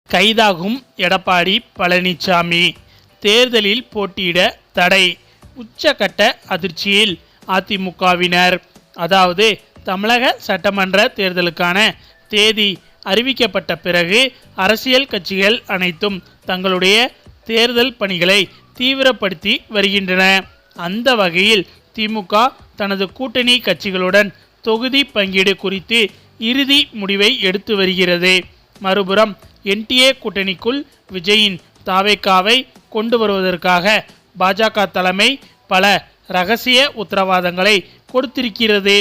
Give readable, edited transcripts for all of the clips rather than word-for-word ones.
கைதாகும் எடப்பாடி பழனிசாமி, தேர்தலில் போட்டியிட தடை. உச்சகட்ட அதிர்ச்சியில் அதிமுகவினர். அதாவது தமிழக சட்டமன்ற தேர்தலுக்கான தேதி அறிவிக்கப்பட்ட பிறகு அரசியல் கட்சிகள் அனைத்தும் தங்களுடைய தேர்தல் பணிகளை தீவிரப்படுத்தி வருகின்றன. அந்த வகையில் திமுக தனது கூட்டணி கட்சிகளுடன் தொகுதி பங்கீடு குறித்து இறுதி முடிவை எடுத்து வருகிறது. மறுபுறம் என்டிஏ கூட்டணிக்குள் விஜயின் தாவேக்காவை கொண்டு வருவதற்காக பாஜக தலைமை பல ரகசிய உத்தரவாதங்களை கொடுத்திருக்கிறது.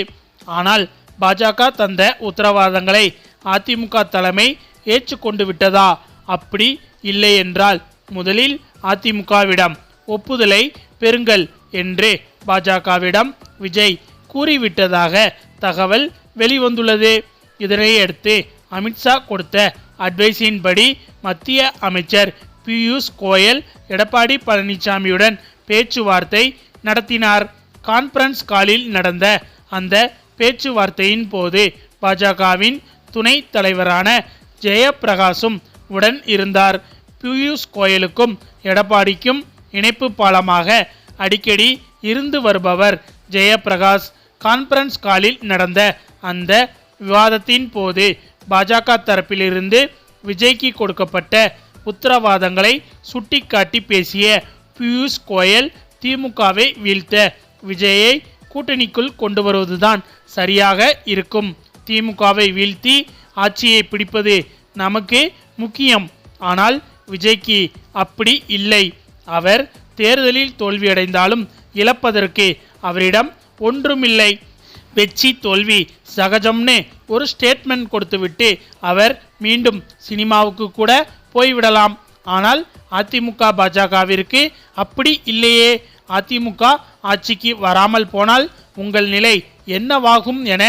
ஆனால் பாஜக தந்த உத்தரவாதங்களை அதிமுக தலைமை ஏற்றுக்கொண்டு விட்டதா? அப்படி இல்லை என்றால் முதலில் அதிமுகவிடம் ஒப்புதலை பெறுங்கள் என்று பாஜகவிடம் விஜய் கூறிவிட்டதாக தகவல் வெளிவந்துள்ளது. இதனையடுத்து அமித்ஷா கொடுத்த அட்வைஸின்படி மத்திய அமைச்சர் பியூஷ் கோயல் எடப்பாடி பழனிசாமியுடன் பேச்சுவார்த்தை நடத்தினார். கான்ஃபரன்ஸ் காலில் நடந்த அந்த பேச்சுவார்த்தையின் போது பாஜகவின் துணை தலைவரான ஜெயப்பிரகாசும் உடன் இருந்தார். பியூஷ் கோயலுக்கும் எடப்பாடிக்கும் இணைப்பு பாலமாக அடிக்கடி இருந்து வருபவர் ஜெயப்பிரகாஷ். கான்ஃபரன்ஸ் காலில் நடந்த அந்த விவாதத்தின் போது பாஜக தரப்பிலிருந்து விஜய்க்கு கொடுக்கப்பட்ட உத்தரவாதங்களை சுட்டிக்காட்டி பேசிய பியூஷ் கோயல், திமுகவை வீழ்த்த விஜயை கூட்டணிக்குள் கொண்டு வருவதுதான் சரியாக இருக்கும். திமுகவை வீழ்த்தி ஆட்சியை பிடிப்பது நமக்கு முக்கியம். ஆனால் விஜய்க்கு அப்படி இல்லை. அவர் தேர்தலில் தோல்வியடைந்தாலும் இழப்பதற்கு அவரிடம் ஒன்றுமில்லை. வெற்றி தோல்வி சகஜம்னு ஒரு ஸ்டேட்மெண்ட் கொடுத்துவிட்டு அவர் மீண்டும் சினிமாவுக்கு கூட போய்விடலாம். ஆனால் அதிமுக பாஜகவிற்கு அப்படி இல்லையே. அதிமுக ஆட்சிக்கு வராமல் போனால் உங்கள் நிலை என்னவாகும் என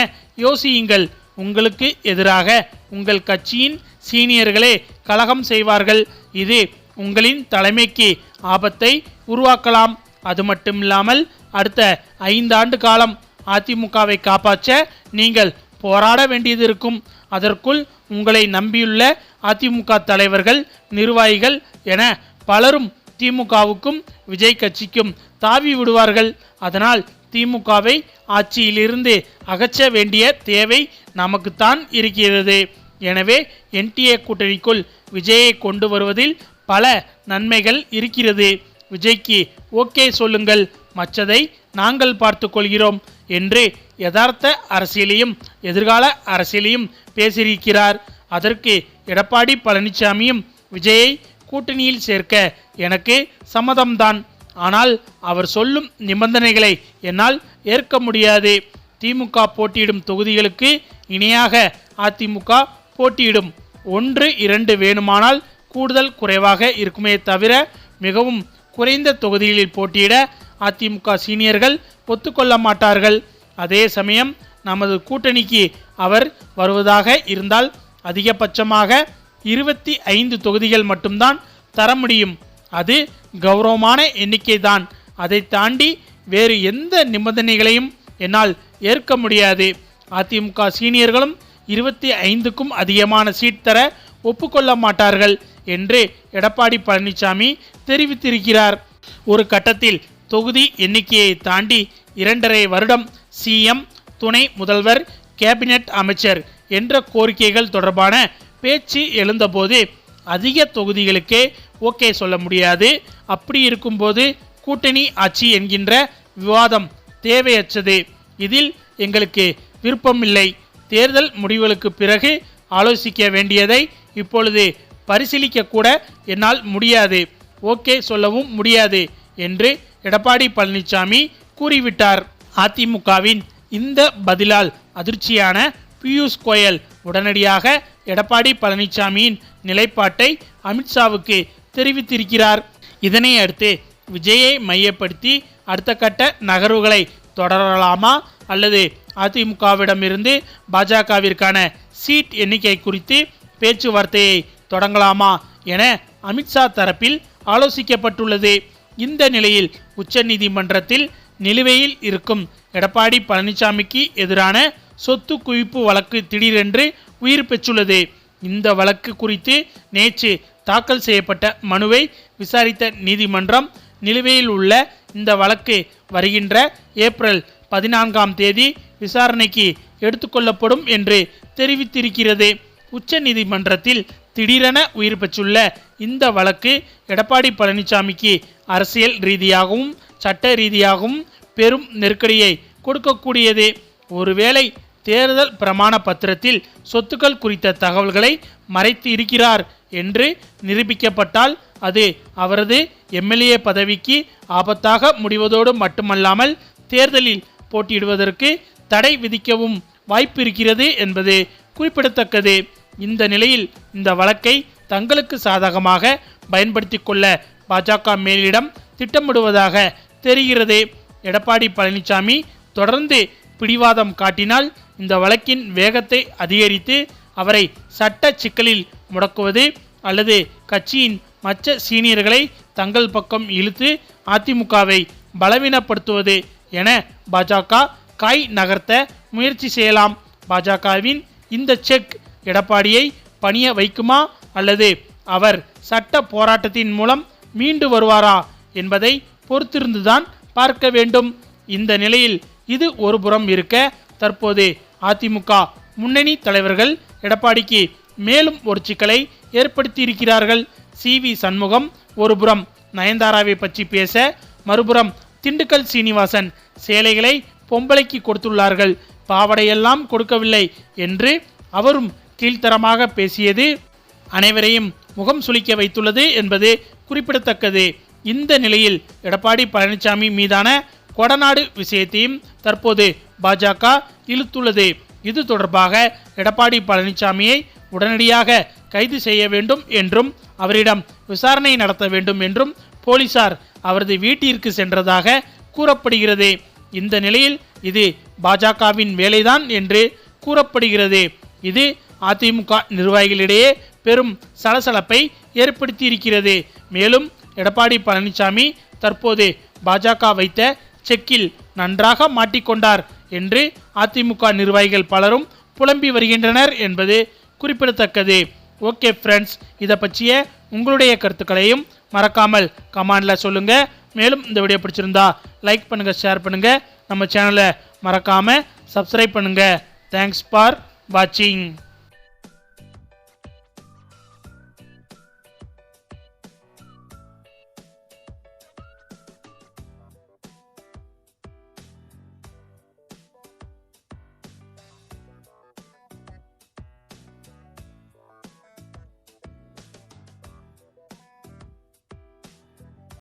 யோசியுங்கள். உங்களுக்கு எதிராக உங்கள் கட்சியின் சீனியர்களே கலகம் செய்வார்கள். இது உங்களின் தலைமைக்கு ஆபத்தை உருவாக்கலாம். அது மட்டுமில்லாமல் அடுத்த 5 ஆண்டு காலம் அதிமுகவை காப்பாற்ற நீங்கள் போராட வேண்டியது இருக்கும். அதற்குள் உங்களை நம்பியுள்ள அதிமுக தலைவர்கள், நிர்வாகிகள் என பலரும் திமுகவுக்கும் விஜய் கட்சிக்கும் தாவி விடுவார்கள். அதனால் திமுகவை ஆட்சியிலிருந்து அகற்ற வேண்டிய தேவை நமக்குத்தான் இருக்கிறது. எனவே என்டிஏ கூட்டணிக்குள் விஜயை கொண்டு வருவதில் பல நன்மைகள் இருக்கிறது. விஜய்க்கு ஓகே சொல்லுங்கள், மற்றதை நாங்கள் பார்த்து கொள்கிறோம் என்று யதார்த்த அரசியலையும் எதிர்கால அரசியலையும் பேசியிருக்கிறார். அதற்கு எடப்பாடி பழனிசாமியும் விஜயை கூட்டணியில் சேர்க்க எனக்கு சம்மதம்தான். ஆனால் அவர் சொல்லும் நிபந்தனைகளை என்னால் ஏற்க முடியாது. திமுக போட்டியிடும் தொகுதிகளுக்கு இணையாக அதிமுக போட்டியிடும். 1-2 வேணுமானால் கூடுதல் குறைவாக இருக்குமே தவிர மிகவும் குறைந்த தொகுதிகளில் போட்டியிட அதிமுக சீனியர்கள் ஒத்துக்கொள்ள மாட்டார்கள். அதே சமயம் நமது கூட்டணிக்கு அவர் வருவதாக இருந்தால் அதிகபட்சமாக 25 தொகுதிகள் மட்டும்தான் தர முடியும். அது கௌரவமான எண்ணிக்கை தான். அதை தாண்டி வேறு எந்த நிபந்தனைகளையும் என்னால் ஏற்க முடியாது. அதிமுக சீனியர்களும் 25க்கும் அதிகமான சீட் தர ஒப்புக்கொள்ள மாட்டார்கள் என்று எடப்பாடி பழனிசாமி தெரிவித்திருக்கிறார். ஒரு கட்டத்தில் தொகுதி எண்ணிக்கையை தாண்டி 2.5 வருடம் சிஎம், துணை முதல்வர், கேபினெட் அமைச்சர் என்ற கோரிக்கைகள் தொடர்பான பேச்சு எழுந்தபோது அதிக தொகுதிகளுக்கே ஓகே சொல்ல முடியாது. அப்படி இருக்கும்போது கூட்டணி ஆட்சி என்கின்ற விவாதம் தேவையற்றது. இதில் எங்களுக்கு விருப்பமில்லை. தேர்தல் முடிவுகளுக்கு பிறகு ஆலோசிக்க வேண்டியதை இப்பொழுது பரிசீலிக்க கூட என்னால் முடியாது, ஓகே சொல்லவும் முடியாது என்று எடப்பாடி பழனிசாமி கூறிவிட்டார். அதிமுகவின் இந்த பதிலால் அதிர்ச்சியான பியூஷ் கோயல் உடனடியாக எடப்பாடி பழனிசாமியின் நிலைப்பாட்டை அமித்ஷாவுக்கு தெரிவித்திருக்கிறார். இதனை அடுத்து விஜயை மையப்படுத்தி அடுத்த கட்ட நகர்வுகளை தொடரலாமா அல்லது அதிமுகவிடமிருந்து பாஜகவிற்கான சீட் எண்ணிக்கை குறித்து பேச்சுவார்த்தையை தொடங்கலாமா என அமித்ஷா தரப்பில் ஆலோசிக்கப்பட்டுள்ளது. இந்த நிலையில் உச்சநீதிமன்றத்தில் நிலுவையில் இருக்கும் எடப்பாடி பழனிசாமிக்கு எதிரான சொத்து குவிப்பு வழக்கு திடீரென்று உயிர் பெற்றுள்ளது. இந்த வழக்கு குறித்து நேற்று தாக்கல் செய்யப்பட்ட மனுவை விசாரித்த நீதிமன்றம் நிலுவையில் உள்ள இந்த வழக்கு வருகின்ற ஏப்ரல் 14ஆம் தேதி விசாரணைக்கு எடுத்துக்கொள்ளப்படும் என்று தெரிவித்திருக்கிறது. உச்ச நீதிமன்றத்தில் திடீரென உயிர் பெற்றுள்ள இந்த வழக்கு எடப்பாடி பழனிசாமிக்கு அரசியல் ரீதியாகவும் சட்ட ரீதியாகவும் பெரும் நெருக்கடியை கொடுக்கக்கூடியது. ஒருவேளை தேர்தல் பிரமாண பத்திரத்தில் சொத்துக்கள் குறித்த தகவல்களை மறைத்து இருக்கிறார் என்று நிரூபிக்கப்பட்டால் அது அவரது எம்எல்ஏ பதவிக்கு ஆபத்தாக முடிவதோடு மட்டுமல்லாமல் தேர்தலில் போட்டியிடுவதற்கு தடை விதிக்கவும் வாய்ப்பு இருக்கிறது என்பது குறிப்பிடத்தக்கது. இந்த நிலையில் இந்த வழக்கை தங்களுக்கு சாதகமாக பயன்படுத்தி கொள்ள பாஜக மேலிடம் திட்டமிடுவதாக தெரிகிறது. எடப்பாடி பழனிசாமி தொடர்ந்து பிடிவாதம் காட்டினால் இந்த வழக்கின் வேகத்தை அதிகரித்து அவரை சட்ட சிக்கலில் முடக்குவது அல்லது கட்சியின் மற்ற சீனியர்களை தங்கள் பக்கம் இழுத்து அதிமுகவை பலவீனப்படுத்துவது என பாஜக காய் நகர்த்த முயற்சி செய்யலாம். பாஜகவின் இந்த செக் எடப்பாடியை பணிய வைக்குமா அல்லது அவர் சட்ட போராட்டத்தின் மூலம் மீண்டு வருவாரா என்பதை பொறுத்திருந்துதான் பார்க்க வேண்டும். இந்த நிலையில் இது ஒருபுறம் இருக்க, தற்போது அதிமுக முன்னணி தலைவர்கள் எடப்பாடிக்கு மேலும் ஒரு சிக்கலை ஏற்படுத்தியிருக்கிறார்கள். சி.வி. சண்முகம் ஒருபுறம் நயன்தாராவை பற்றி பேச, மறுபுறம் திண்டுக்கல் சீனிவாசன் சேலைகளை பொம்பளைக்கு கொடுத்துள்ளார்கள், பாவடையெல்லாம் கொடுக்கவில்லை என்று அவரும் கீழ்த்தரமாக பேசியது அனைவரையும் முகம் சுளிக்க வைத்துள்ளது என்பது குறிப்பிடத்தக்கது. இந்த நிலையில் எடப்பாடி பழனிசாமி மீதான கொடநாடு விஷயத்தையும் தற்போது பாஜக இழுத்துள்ளது. இது தொடர்பாக எடப்பாடி பழனிசாமியை உடனடியாக கைது செய்ய வேண்டும் என்றும் அவரிடம் விசாரணை நடத்த வேண்டும் என்றும் போலீசார் அவரது வீட்டிற்கு சென்றதாக கூறப்படுகிறது. இந்த நிலையில் இது பாஜகவின் வேலைதான் என்று கூறப்படுகிறது. இது அதிமுக நிர்வாகிகளிடையே பெரும் சலசலப்பை ஏற்படுத்தியிருக்கிறது. மேலும் எடப்பாடி பழனிசாமி தற்போது பாஜக வைத்த செக்கில் நன்றாக மாட்டிக்கொண்டார் என்று அதிமுக நிர்வாகிகள் பலரும் புலம்பி வருகின்றனர் என்பது குறிப்பிடத்தக்கது. ஓகே ஃப்ரெண்ட்ஸ், இதை பற்றிய உங்களுடைய கருத்துக்களையும் மறக்காமல் கமெண்ட்ல சொல்லுங்க. மேலும் இந்த வீடியோ பிடிச்சிருந்தா லைக் பண்ணுங்க, ஷேர் பண்ணுங்க, நம்ம சேனலை மறக்காம சப்ஸ்கிரைப் பண்ணுங்க. தேங்க்ஸ் ஃபார் வாட்சிங்.